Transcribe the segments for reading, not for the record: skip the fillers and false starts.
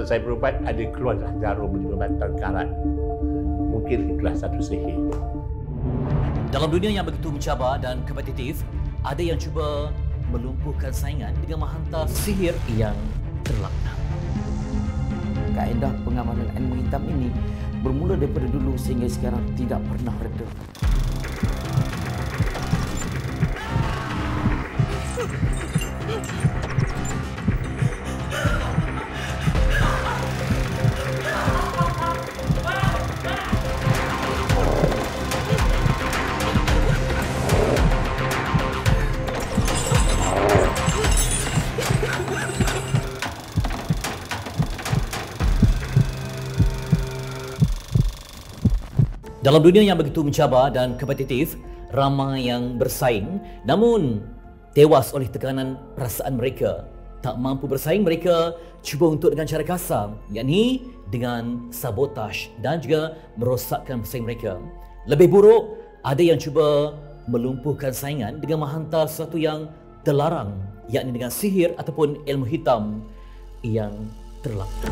waktu saya berubat ada keluarlah jarum 5 batang karat. Mungkin itulah satu sihir. Dalam dunia yang begitu mencabar dan kompetitif, ada yang cuba melumpuhkan saingan dengan menghantar sihir yang terlaknat. Kaedah pengamalan ilmu hitam ini bermula daripada dulu sehingga sekarang tidak pernah reda. Dalam dunia yang begitu mencabar dan kompetitif, ramai yang bersaing namun tewas oleh tekanan perasaan mereka. Tak mampu bersaing, mereka cuba untuk dengan cara kasar, yakni dengan sabotaj dan juga merosakkan pesaing mereka. Lebih buruk, ada yang cuba melumpuhkan saingan dengan menghantar sesuatu yang terlarang, yakni dengan sihir ataupun ilmu hitam yang terlaknat.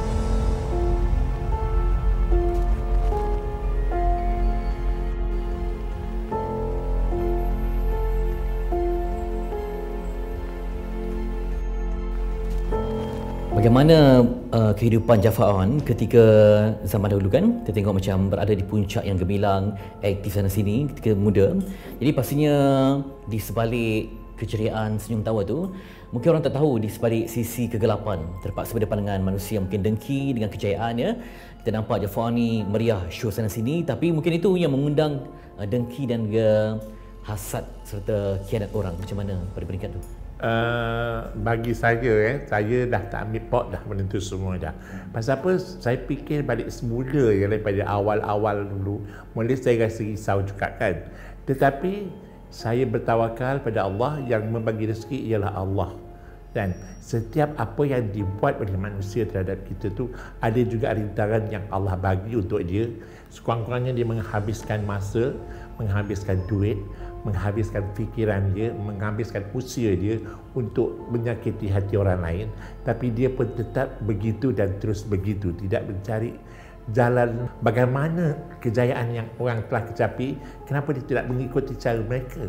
Bagaimana kehidupan Jafar Awan ketika zaman dahulu kan? Kita tengok macam berada di puncak yang gemilang, aktif sana sini ketika muda. Jadi pastinya di sebalik keceriaan, senyum tawa tu, mungkin orang tak tahu di sebalik sisi kegelapan. Terpaksa berdepan dengan manusia mungkin dengki dengan kejayaannya. Kita nampak Jafar ni meriah show sana sini, tapi mungkin itu yang mengundang dengki dan juga hasad serta khianat orang. Macam mana pada peringkat tu? Bagi saya saya dah tak ambil pot dah menentu semua dah. Pasal apa? Saya fikir balik semula daripada awal-awal dulu. Mula saya rasa risau juga kan. Tetapi saya bertawakal pada Allah, yang membagi rezeki ialah Allah. Dan setiap apa yang dibuat oleh manusia terhadap kita tu ada juga rintangan yang Allah bagi untuk dia. Sekurang-kurangnya dia menghabiskan masa, menghabiskan duit, menghabiskan fikiran dia, menghabiskan usia dia untuk menyakiti hati orang lain, tapi dia pun tetap begitu dan terus begitu, tidak mencari jalan bagaimana kejayaan yang orang telah kecapi. Kenapa dia tidak mengikuti cara mereka?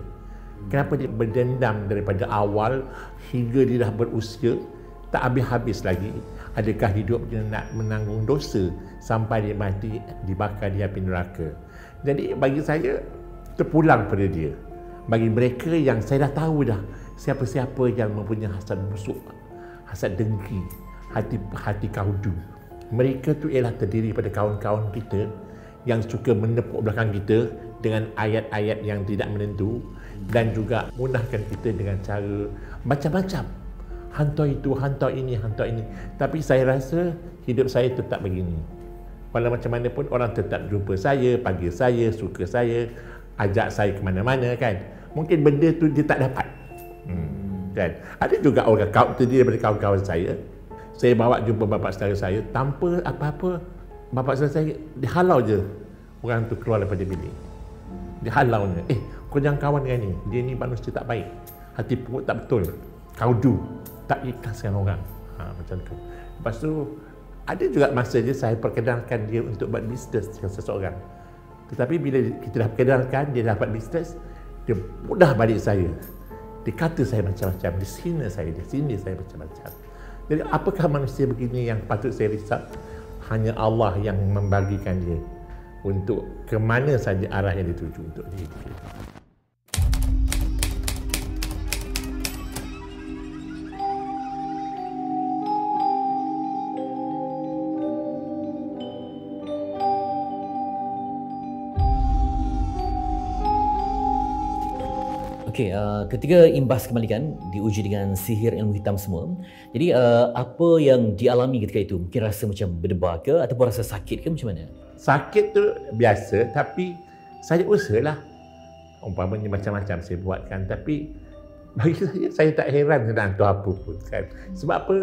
Kenapa dia berdendam daripada awal hingga dia dah berusia tak habis-habis lagi? Adakah hidup dia nak menanggung dosa sampai dia mati dibakar di api neraka? Jadi bagi saya terpulang pada dia. Bagi mereka yang saya dah tahu dah siapa-siapa yang mempunyai hasad busuk, hasad dengki, hati kaudu, mereka tu ialah terdiri pada kawan-kawan kita yang suka menepuk belakang kita dengan ayat-ayat yang tidak menentu dan juga munahkan kita dengan cara macam-macam. Hantar itu, hantar ini, hantar ini. Tapi saya rasa hidup saya tetap begini. Walau macam mana pun orang tetap jumpa saya, panggil saya, suka saya, ajak saya ke mana-mana kan. Mungkin benda tu dia tak dapat. Kan? Ada juga orang terdiri daripada kawan-kawan saya bawa jumpa bapa saudara saya, tanpa apa-apa bapa saudara saya dihalau je orang tu keluar daripada bilik. Dihalau je. Kau jangan kawan dengan ni. Dia ni manusia tak baik. Hati perut tak betul. Kaudu. Tak ikhlaskan orang. Macam tu. Lepas tu ada juga masa je saya perkenalkan dia untuk buat bisnes dengan seseorang. Tetapi bila kita dah perkenalkan, dia dapat bisnes, dia mudah balik saya. Dia kata saya macam-macam, dia sina saya, dia sindir saya macam-macam. Jadi apakah manusia begini yang patut saya risau? Hanya Allah yang membagikan dia untuk ke mana saja arah yang dituju untuk dia. Okey, ketika imbas kembali kan diuji dengan sihir ilmu hitam semua. Jadi apa yang dialami ketika itu? Mungkin rasa macam berdebar ke ataupun rasa sakit ke macam mana? Sakit tu biasa, tapi saya usahalah. Umpamanya macam-macam saya buatkan, tapi bagi saya tak heran dengan hantu apa pun kan. Sebab apa?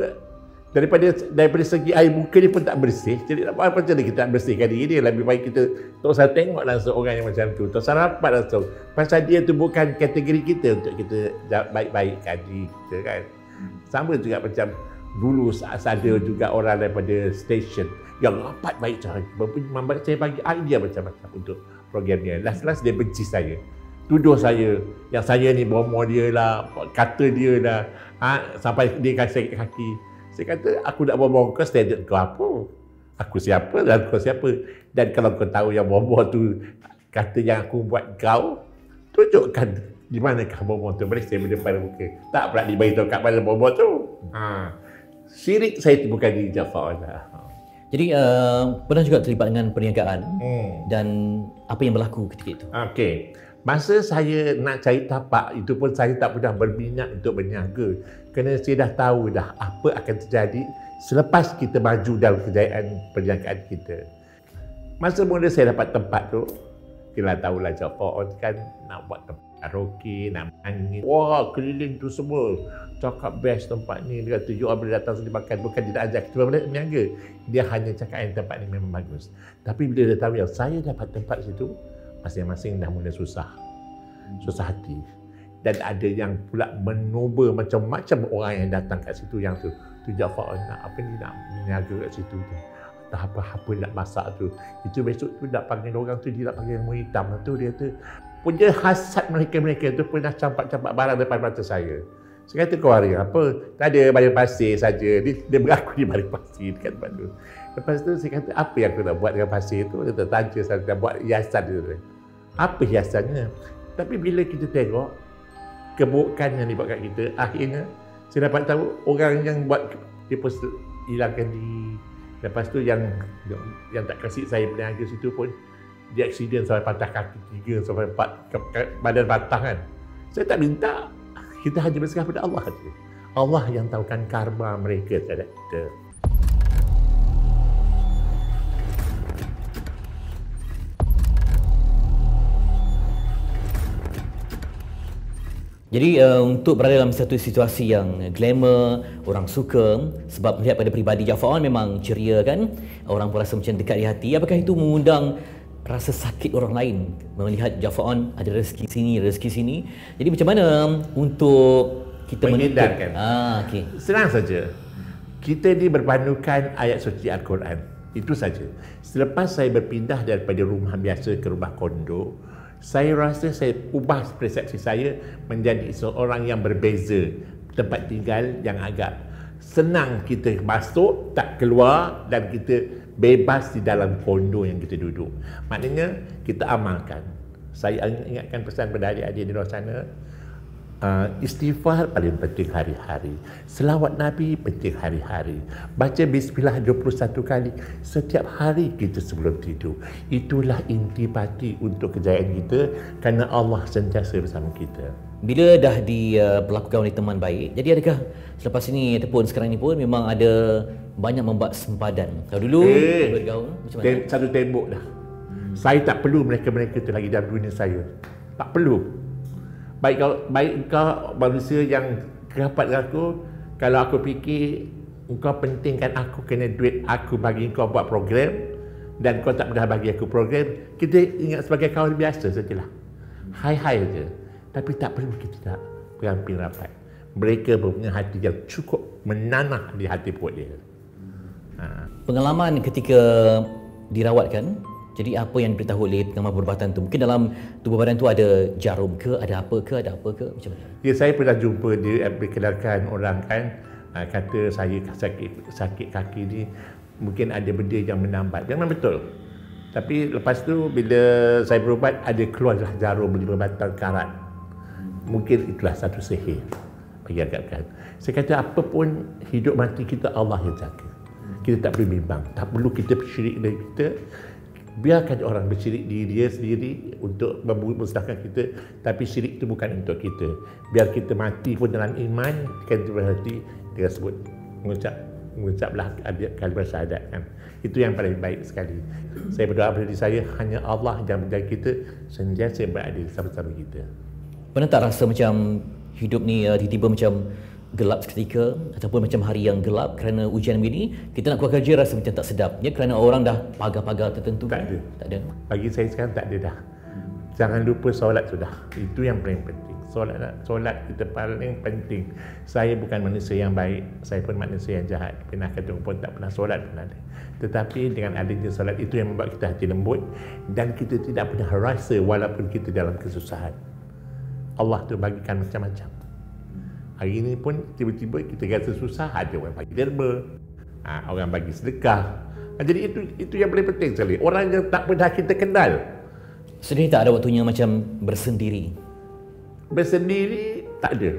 Daripada segi air muka dia pun tak bersih. Jadi apa macam mana kita nak bersihkan diri dia? Lebih baik kita tak usah tengok langsung orang yang macam tu. Tak usah rapat langsung. Pasal dia tu bukan kategori kita untuk kita baik-baikkan diri kita kan. Sama juga macam Dulu ada juga orang daripada stesen yang rapat baik cara. Saya bagi idea macam-macam untuk program dia. Last dia benci saya. Tuduh saya, yang saya ni bomoh dia lah, kata dia lah, sampai dia sakit kaki. Saya kata, aku nak bomoh kau, standard kau apa? Aku siapa dan kau siapa? Dan kalau kau tahu yang bomoh tu kata yang aku buat kau, tunjukkan di manakah bomoh tu. Boleh saya depan muka. Tak pula diberitahu kat mana bomoh tu. Syirik saya tu bukan di Jafar lah. Jadi pernah juga terlibat dengan perniagaan dan apa yang berlaku ketika itu? Okey. Masa saya nak cari tapak, itu pun saya tak pernah berminat untuk berniaga. Kerana saya dah tahu dah apa akan terjadi selepas kita maju dalam kejayaan perniagaan kita. Masa mula saya dapat tempat tu, kita tahulah Jafar kan nak buat tempat karaoke, nak menyanyi. Wah, keliling tu semua. Cakap best tempat ni. Dia kata, you all boleh datang sini makan. Bukan dia nak ajak kita berniaga. Dia hanya cakap yang tempat ni memang bagus. Tapi bila dia tahu yang saya dapat tempat situ, masing-masing dah mula susah hati. Dan ada yang pula menoba macam-macam orang yang datang kat situ yang tu Jafar nak apa ni, nak berniaga kat situ tu. Tak apa-apa nak masak tu. Itu besok tu nak panggil orang tu, dia nak panggil ilmu hitam tu. Dia tu punya hasad mereka tu pernah campak-campak barang depan mata saya. Saya kata, kau hari apa? Tak ada, bayar pasir saja. Dia beraku di balik pasir dekat tempat tu. Lepas tu saya kata, apa yang aku nak buat dengan pasir tu? Dia tertanya saya nak buat hiasan dia. Apa hiasannya? Tapi bila kita tengok keburukan yang dibuat kat kita, akhirnya saya dapat tahu orang yang buat dia pun hilangkan diri. Lepas tu yang tak kasih saya berniaga situ pun dia aksiden sampai patah kaki 3 sampai 4 badan patah kan. Saya tak minta. Kita hanya berserah pada Allah saja. Allah yang tahukan karma mereka terhadap kita. Jadi untuk berada dalam satu situasi yang glamour, orang suka, sebab melihat pada peribadi Jafar memang ceria kan, orang pun rasa macam dekat di hati. Apakah itu mengundang rasa sakit orang lain melihat Jafar ada rezeki sini? Jadi macam mana untuk kita menghindarkan? Okay. Senang saja. Kita ni berpandukan ayat suci Al-Quran. Itu saja. Selepas saya berpindah daripada rumah biasa ke rumah kondo, saya rasa saya ubah persepsi saya menjadi seorang yang berbeza. Tempat tinggal yang agak senang kita masuk, tak keluar, dan kita bebas di dalam kondo yang kita duduk. Maknanya kita amalkan. Saya ingatkan pesan pada adik-adik di luar sana, istighfar paling penting hari-hari. Selawat Nabi penting hari-hari. Baca bismillah 21 kali setiap hari kita sebelum tidur. Itulah intipati untuk kejayaan kita, kerana Allah sentiasa bersama kita. Bila dah diperlakukan oleh teman baik, jadi adakah selepas ini ataupun sekarang ini pun memang ada banyak membuat sempadan? Kalau dulu bergaul macam mana? Satu tembok dah. Saya tak perlu mereka-mereka tu lagi dalam dunia saya. Tak perlu. Baik kau manusia yang kerapat dengan aku, kalau aku fikir kau pentingkan aku kena duit aku bagi kau buat program dan kau tak pernah bagi aku program, kita ingat sebagai kawan biasa sajalah. Hai-hai saja. Tapi tak perlu kita tak beramping rapat. Mereka mempunyai hati yang cukup menanah di hati perut dia. Pengalaman ketika dirawatkan, jadi apa yang diberitahu oleh pengamal perubatan tu? Mungkin dalam tubuh badan tu ada jarum ke, ada apa ke, macam mana? Ya, saya pernah jumpa dia perkenalkan orang kan, kata saya sakit kaki ni mungkin ada benda yang menambat. Memang betul. Tapi lepas tu bila saya berubat, ada keluarlah jarum 5 batang karat. Mungkin itulah satu sihir bagi agakkan. Saya kata apapun hidup mati kita Allah yang jaga. Kita tak perlu bimbang, tak perlu kita bersyirik dengan kita. Biarkan orang bersyirik diri dia sendiri untuk memusnahkan kita, tapi syirik itu bukan untuk kita. Biar kita mati pun dalam iman, kan berhati dia sebut mengucaplah kalimah syahadat kan. Itu yang paling baik sekali. Saya berdoa pada diri saya, hanya Allah yang menjaga kita sentiasa berada bersama-sama kita. Pernah tak rasa macam hidup ni tiba-tiba macam gelap seketika ataupun macam hari yang gelap kerana ujian begini, kita nak keluar kerja rasa macam tak sedap ya, kerana orang dah pagar-pagar tertentu? Tak ada. Tak ada. Bagi saya sekarang tak ada dah. Jangan lupa solat sudah. Itu yang paling penting. Solat kita paling penting. Saya bukan manusia yang baik, saya pun manusia yang jahat. Pernah kata pun tak pernah solat pun ada. Tetapi dengan adanya solat itu yang membuat kita hati lembut dan kita tidak pernah rasa walaupun kita dalam kesusahan. Allah tu bagikan macam-macam. Hari ini pun tiba-tiba kita rasa susah, ada orang bagi derma, orang bagi sedekah. Jadi itu yang paling penting sekali. Orang yang tak pernah kita kenal. Sedih tak ada waktunya macam bersendiri? Bersendiri tak ada.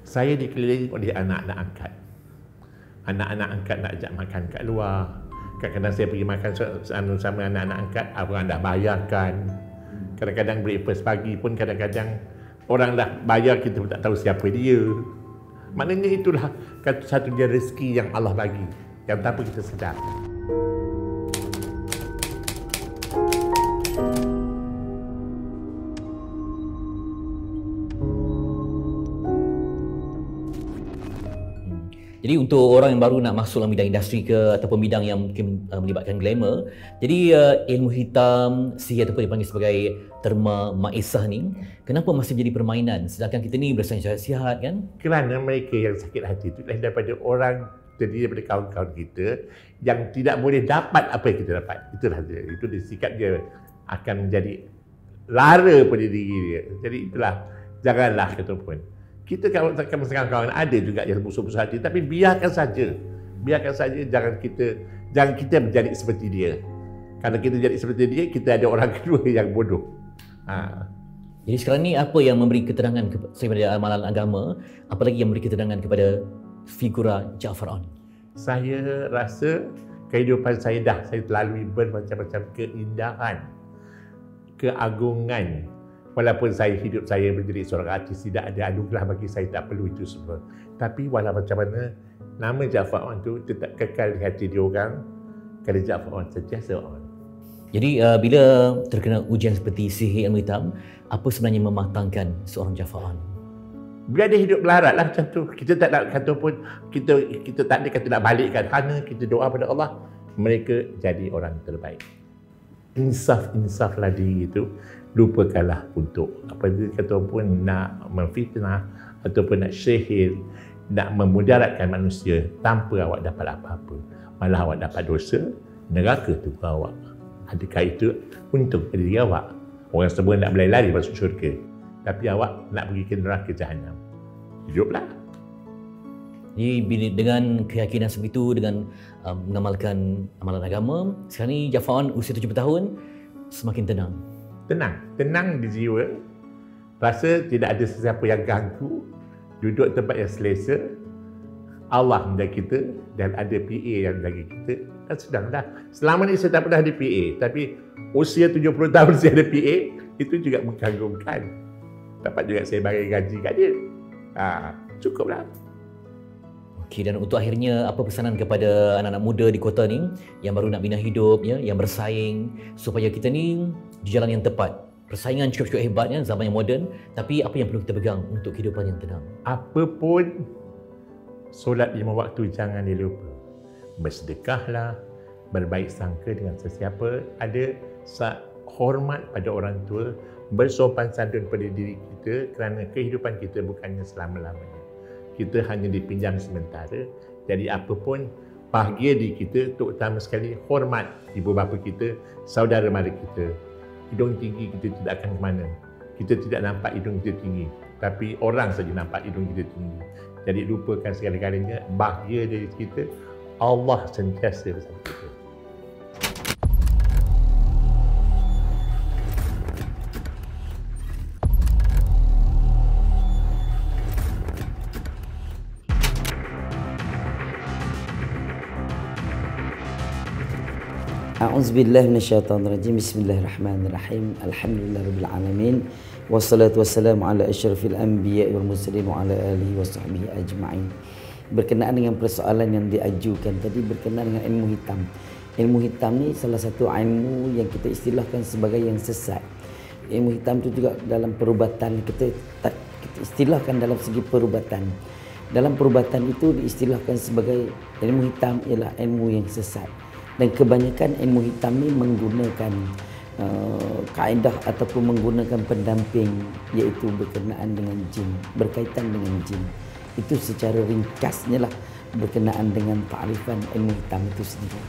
Saya dikelilingi oleh anak-anak angkat. Anak-anak angkat nak ajak makan kat luar. Kadang-kadang saya pergi makan sama anak-anak angkat, orang dah bayarkan. Kadang-kadang breakfast pagi pun kadang-kadang orang dah bayar, kita pun tak tahu siapa dia. Maknanya itulah satu-satunya rezeki yang Allah bagi, yang tanpa kita sedar. Jadi untuk orang yang baru nak masuk dalam bidang industri ke ataupun bidang yang mungkin melibatkan glamour, jadi ilmu hitam, sihir ataupun dipanggil sebagai terma maisah ni, kenapa masih menjadi permainan sedangkan kita ni berasal sihat kan? Kerana mereka yang sakit hati itu daripada orang, terdiri daripada kawan-kawan kita yang tidak boleh dapat apa yang kita dapat. Itulah dia. Itu dia, sikap dia akan menjadi lara pada diri dia. Jadi itulah, janganlah kata pun. Kita kawan-kawan ada juga yang busuk-busuk hati, tapi biarkan saja. Biarkan saja, jangan kita menjadi seperti dia. Kalau kita jadi seperti dia, kita ada orang kedua yang bodoh. Jadi sekarang ni apa yang memberi keterangan daripada amalan agama, apalagi yang memberi keterangan kepada figura Ja'far On? Saya rasa kehidupan saya terlalui bermacam-macam keindahan, keagungan. Walaupun hidup saya menjadi seorang artis, tidak ada anugerah bagi saya, tak perlu itu semua. Tapi walau macam mana, nama Ja'far On tu tetap kekal di hati diorang, kerana Ja'far On sentiasa on. Jadi bila terkena ujian seperti sihir ilmu hitam, apa sebenarnya mematangkan seorang Ja'far On? Biar dia hidup melarat lah macam tu. Kita tak nak kata pun, kita tak ada kata nak balikkan. Hanya kita doa pada Allah, mereka jadi orang terbaik. Insaflah diri itu. Lupakanlah untuk apa dia kata pun nak memfitnah ataupun nak syihir, nak memudaratkan manusia tanpa awak dapat apa-apa. Malah awak dapat dosa, neraka tu awak. Adakah itu untung pada diri awak? Orang semua nak berlari masuk syurga, tapi awak nak pergi ke neraka jahanam. Hiduplah. Jadi dengan keyakinan seperti itu, dengan mengamalkan amalan agama, sekarang ni Ja'far On usia 70 tahun semakin tenang. Tenang di jiwa. Rasa tidak ada sesiapa yang ganggu. Duduk tempat yang selesa. Allah menjaga kita dan ada PA yang menjaga kita. Dan sedanglah. Selama ni saya tak pernah ada PA. Tapi usia 70 tahun saya ada PA, itu juga mengganggukan. Dapat juga saya bagi gaji kat dia. Cukuplah. Okey, dan untuk akhirnya apa pesanan kepada anak-anak muda di kota ni yang baru nak bina hidup, ya, yang bersaing, supaya kita ni di jalan yang tepat. Persaingan cukup-cukup hebat, ya, zaman yang moden, tapi apa yang perlu kita pegang untuk kehidupan yang tenang? Apa pun, solat 5 waktu jangan dilupa. Bersedekahlah, berbaik sangka dengan sesiapa, ada hormat pada orang tua, bersopan santun pada diri kita, kerana kehidupan kita bukannya selama-lamanya. Kita hanya dipinjam sementara. Jadi apa pun, bahagia diri kita, terutama sekali hormat ibu bapa kita, saudara mara kita. Hidung tinggi kita tidak akan ke mana. Kita tidak nampak hidung kita tinggi, tapi orang saja nampak hidung kita tinggi. Jadi lupakan segala-galanya, bahagia diri kita, Allah sentiasa bersama kita. A'udzubillahi minasyaitonirrajim. Bismillahirrahmanirrahim. Alhamdulillahirabbil alamin. Wassalatu wassalamu ala asyrafil anbiya'i wal mursalin wa ala alihi washabbihi ajma'in. Berkenaan dengan persoalan yang diajukan tadi berkenaan dengan ilmu hitam. Ilmu hitam ni salah satu ilmu yang kita istilahkan sebagai yang sesat. Ilmu hitam tu juga dalam perubatan kita istilahkan dalam segi perubatan. Dalam perubatan itu diistilahkan sebagai ilmu hitam ialah ilmu yang sesat. Dan kebanyakan ilmu hitam ni menggunakan kaedah ataupun menggunakan pendamping, iaitu berkenaan dengan jin, berkaitan dengan jin. Itu secara ringkasnya lah berkenaan dengan ta'rifan ilmu hitam itu sendiri.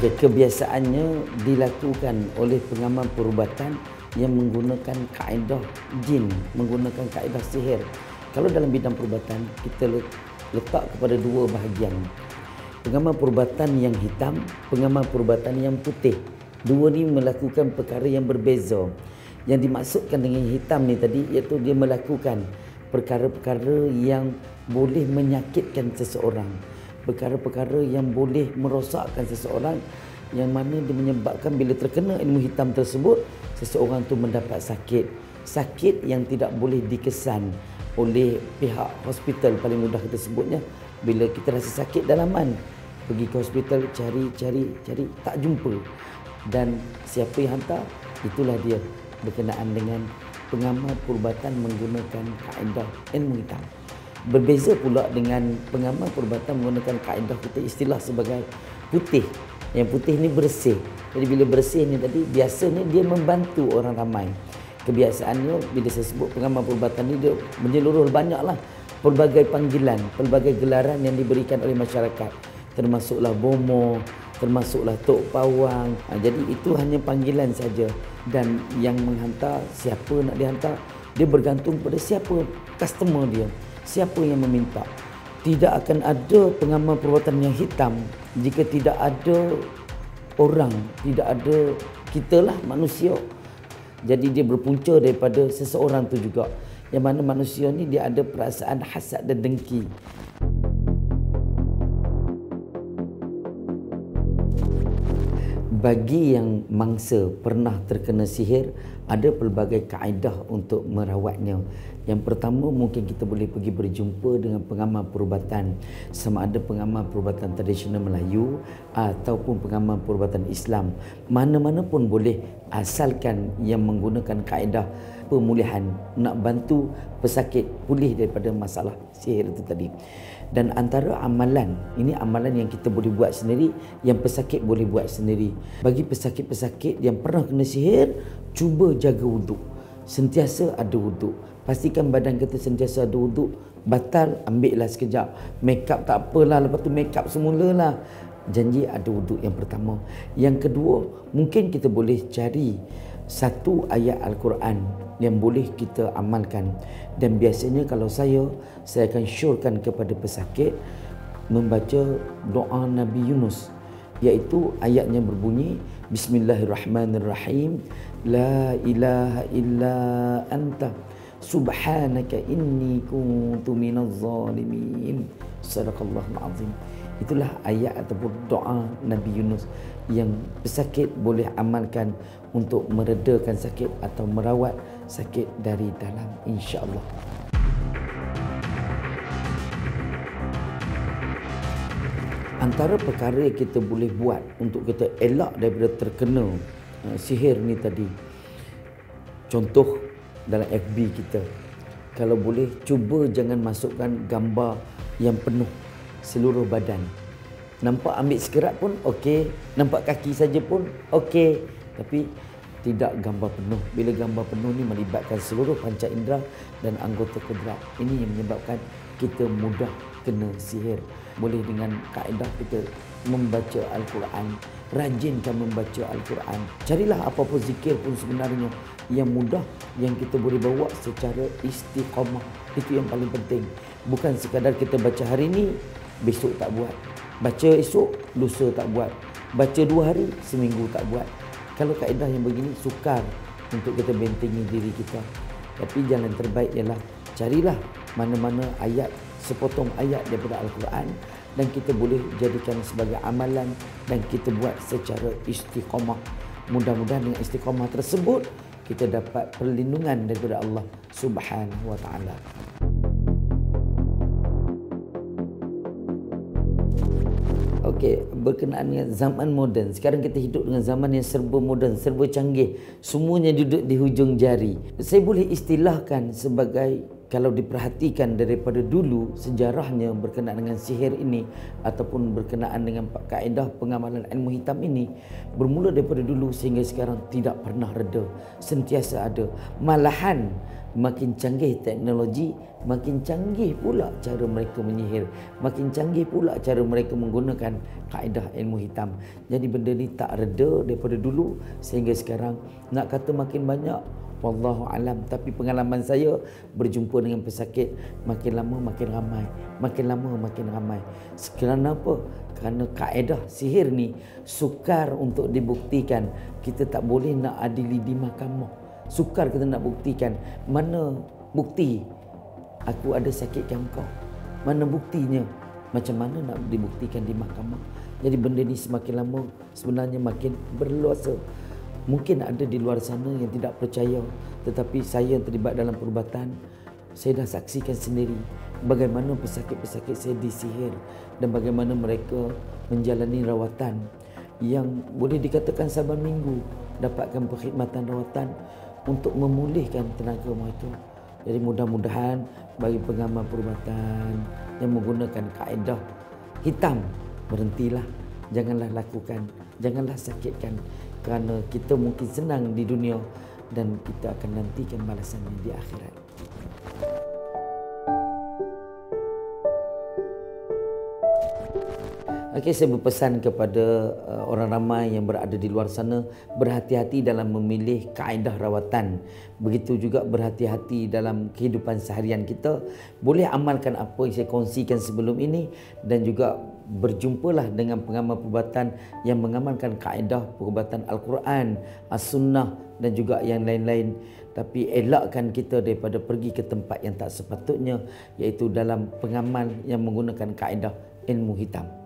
Kebiasaannya dilakukan oleh pengamal perubatan yang menggunakan kaedah jin, menggunakan kaedah sihir. Kalau dalam bidang perubatan, kita letak kepada dua bahagian. Pengamal perubatan yang hitam, pengamal perubatan yang putih. Dua ni melakukan perkara yang berbeza. Yang dimaksudkan dengan hitam ni tadi, iaitu dia melakukan perkara-perkara yang boleh menyakitkan seseorang, perkara-perkara yang boleh merosakkan seseorang, yang mana dia menyebabkan bila terkena ilmu hitam tersebut, seseorang tu mendapat sakit yang tidak boleh dikesan oleh pihak hospital. Paling mudah kita sebutnya, bila kita rasa sakit dalaman, pergi ke hospital, cari tak jumpa, dan siapa yang hantar, itulah dia, berkenaan dengan pengamal perubatan menggunakan kaedah ilmu hitam. Berbeza pula dengan pengamal perubatan menggunakan kaedah kita istilah sebagai putih. Yang putih ni bersih. Jadi bila bersih ni tadi, biasanya dia membantu orang ramai. Kebiasaannya bila saya sebut pengamal perubatan ni, dia menyeluruh banyaklah pelbagai panggilan, pelbagai gelaran yang diberikan oleh masyarakat. Termasuklah bomo, termasuklah tok pawang. Jadi itu hanya panggilan saja. Dan yang menghantar, siapa nak dihantar, dia bergantung pada siapa customer dia, siapa yang meminta. Tidak akan ada pengamal perubatan yang hitam jika tidak ada orang, tidak ada kitalah manusia. Jadi dia berpunca daripada seseorang tu juga, yang mana manusia ni dia ada perasaan hasad dan dengki. Bagi yang mangsa pernah terkena sihir, ada pelbagai kaedah untuk merawatnya. Yang pertama, mungkin kita boleh pergi berjumpa dengan pengamal perubatan, sama ada pengamal perubatan tradisional Melayu ataupun pengamal perubatan Islam. Mana-mana pun boleh, asalkan yang menggunakan kaedah pemulihan, nak bantu pesakit pulih daripada masalah sihir itu tadi. Dan antara amalan, ini amalan yang kita boleh buat sendiri, yang pesakit boleh buat sendiri. Bagi pesakit-pesakit yang pernah kena sihir, cuba jaga wuduk. Sentiasa ada wuduk. Pastikan badan kita sentiasa ada wuduk. Batal, ambillah sekejap. Make up tak apalah, lepas tu make up semulalah. Janji ada wuduk yang pertama. Yang kedua, mungkin kita boleh cari satu ayat Al-Quran yang boleh kita amalkan. Dan biasanya kalau saya akan syorkan kepada pesakit membaca doa Nabi Yunus, iaitu ayatnya berbunyi, Bismillahirrahmanirrahim, La ilaha illa anta subhanaka inni kuntu minaz zalimin. Sadaqallahul azim. Itulah ayat ataupun doa Nabi Yunus yang pesakit boleh amalkan untuk meredakan sakit atau merawat sakit dari dalam, insya-Allah. Antara perkara yang kita boleh buat untuk kita elak daripada terkena sihir ni tadi, contoh dalam FB kita, kalau boleh cuba jangan masukkan gambar yang penuh seluruh badan. Nampak ambil sekerat pun okey, nampak kaki saja pun okey, tapi tidak gambar penuh. Bila gambar penuh ni melibatkan seluruh panca indera dan anggota kodrat. Ini yang menyebabkan kita mudah kena sihir. Boleh dengan kaedah kita membaca Al-Quran, rajinkan membaca Al-Quran. Carilah apa-apa zikir pun sebenarnya yang mudah, yang kita boleh bawa secara istiqamah. Itu yang paling penting. Bukan sekadar kita baca hari ni, besok tak buat. Baca esok, lusa tak buat. Baca 2 hari, seminggu tak buat. Kalau kaedah yang begini, sukar untuk kita bentengi diri kita. Tapi jalan terbaik ialah carilah mana-mana ayat, sepotong ayat daripada Al-Quran, dan kita boleh jadikan sebagai amalan dan kita buat secara istiqamah. Mudah-mudahan dengan istiqamah tersebut kita dapat perlindungan daripada Allah Subhanahu wa taala. Okey, berkenaan dengan zaman moden. Sekarang kita hidup dengan zaman yang serba moden, serba canggih. Semuanya duduk di hujung jari. Saya boleh istilahkan sebagai kalau diperhatikan daripada dulu sejarahnya berkenaan dengan sihir ini ataupun berkenaan dengan kaedah pengamalan ilmu hitam ini bermula daripada dulu sehingga sekarang tidak pernah reda, sentiasa ada. Malahan makin canggih teknologi, makin canggih pula cara mereka menyihir, makin canggih pula cara mereka menggunakan kaedah ilmu hitam. Jadi benda ni tak reda daripada dulu sehingga sekarang. Nak kata makin banyak, wallahu alam, tapi pengalaman saya berjumpa dengan pesakit makin lama makin ramai, makin lama makin ramai. Kerana apa? Kerana kaedah sihir ni sukar untuk dibuktikan. Kita tak boleh nak adili di mahkamah. Sukar kita nak buktikan. Mana bukti aku ada sakitkan kau? Mana buktinya? Macam mana nak dibuktikan di mahkamah? Jadi benda ni semakin lama sebenarnya makin berluasa. Mungkin ada di luar sana yang tidak percaya, tetapi saya yang terlibat dalam perubatan, saya dah saksikan sendiri bagaimana pesakit-pesakit saya disihir dan bagaimana mereka menjalani rawatan yang boleh dikatakan saban minggu dapatkan perkhidmatan rawatan untuk memulihkan tenaga mereka. Jadi mudah-mudahan bagi pengamal perubatan yang menggunakan kaedah hitam, berhentilah, janganlah lakukan, janganlah sakitkan, kerana kita mungkin senang di dunia dan kita akan nantikan balasannya di akhirat. Okey, saya berpesan kepada orang ramai yang berada di luar sana, berhati-hati dalam memilih kaedah rawatan. Begitu juga berhati-hati dalam kehidupan seharian kita. Boleh amalkan apa yang saya kongsikan sebelum ini dan juga berjumpalah dengan pengamal perubatan yang mengamalkan kaedah perubatan Al-Quran, As-Sunnah dan juga yang lain-lain. Tapi elakkan kita daripada pergi ke tempat yang tak sepatutnya, iaitu dalam pengamal yang menggunakan kaedah ilmu hitam.